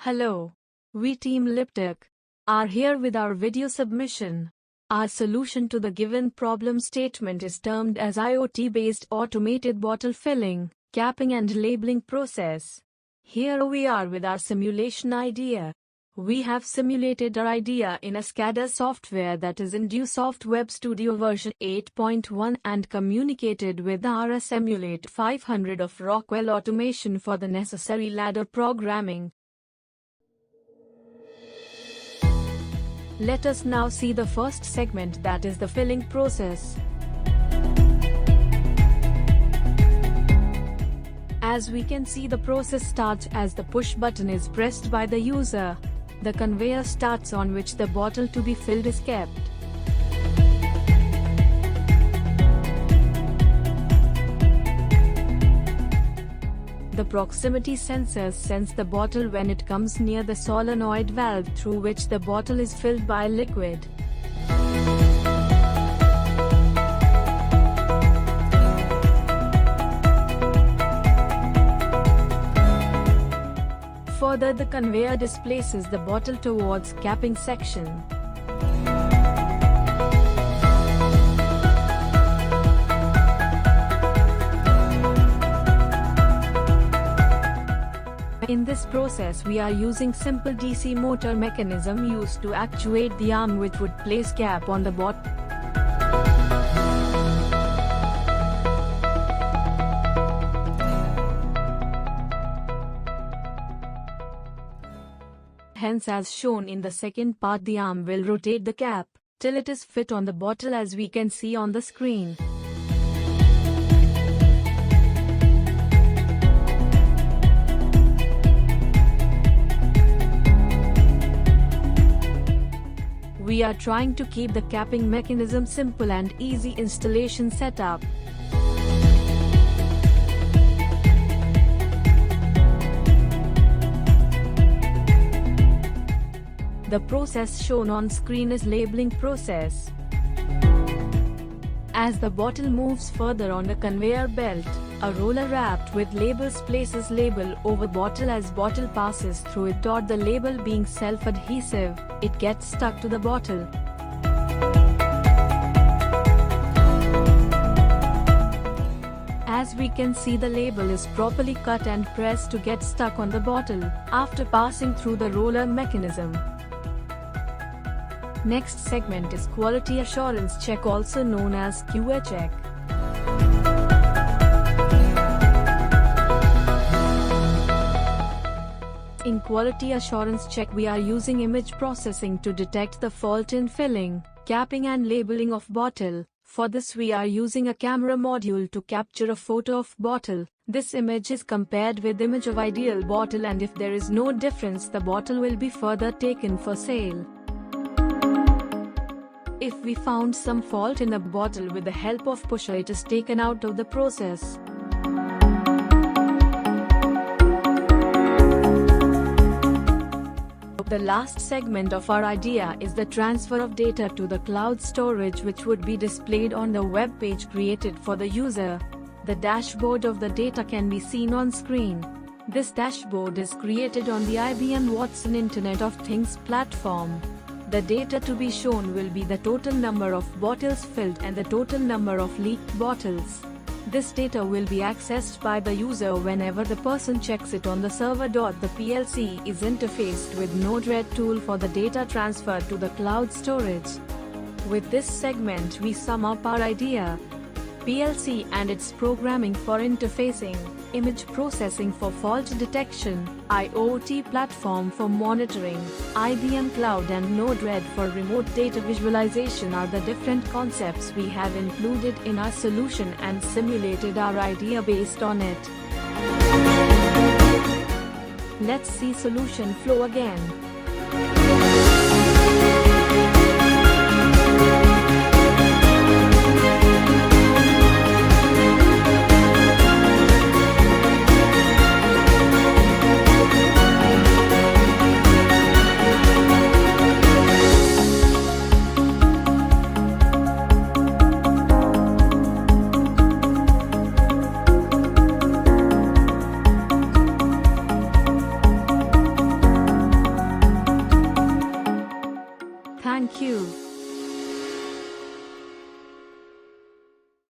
Hello. We Team Liptek are here with our video submission. Our solution to the given problem statement is termed as IoT-based automated bottle filling, capping and labeling process. Here we are with our simulation idea. We have simulated our idea in a SCADA software that is Indusoft Web Studio version 8.1 and communicated with RS Emulate 500 of Rockwell Automation for the necessary ladder programming. Let us now see the first segment, that is the filling process. As we can see, the process starts as the push button is pressed by the user. The conveyor starts on which the bottle to be filled is kept. The proximity sensors sense the bottle when it comes near the solenoid valve through which the bottle is filled by liquid. Further, the conveyor displaces the bottle towards capping section. In this process we are using simple DC motor mechanism used to actuate the arm which would place cap on the bottle. Hence, as shown in the second part, the arm will rotate the cap till it is fit on the bottle, as we can see on the screen. We are trying to keep the capping mechanism simple and easy installation setup. The process shown on screen is labeling process. As the bottle moves further on the conveyor belt, a roller wrapped with labels places label over bottle. As bottle passes through it, or the label being self-adhesive, it gets stuck to the bottle. As we can see, the label is properly cut and pressed to get stuck on the bottle, after passing through the roller mechanism. Next segment is quality assurance check, also known as QA check. In quality assurance check, we are using image processing to detect the fault in filling, capping and labeling of bottle. For this we are using a camera module to capture a photo of bottle. This image is compared with image of ideal bottle, and if there is no difference, the bottle will be further taken for sale. If we found some fault in a bottle, with the help of pusher it is taken out of the process. The last segment of our idea is the transfer of data to the cloud storage, which would be displayed on the web page created for the user. The dashboard of the data can be seen on screen. This dashboard is created on the IBM Watson Internet of Things platform. The data to be shown will be the total number of bottles filled and the total number of leaked bottles. This data will be accessed by the user whenever the person checks it on the server. The PLC is interfaced with Node-RED tool for the data transfer to the cloud storage. With this segment we sum up our idea. PLC and its programming for interfacing, image processing for fault detection, IoT platform for monitoring, IBM Cloud and Node-RED for remote data visualization are the different concepts we have included in our solution and simulated our idea based on it. Let's see solution flow again. Thank you.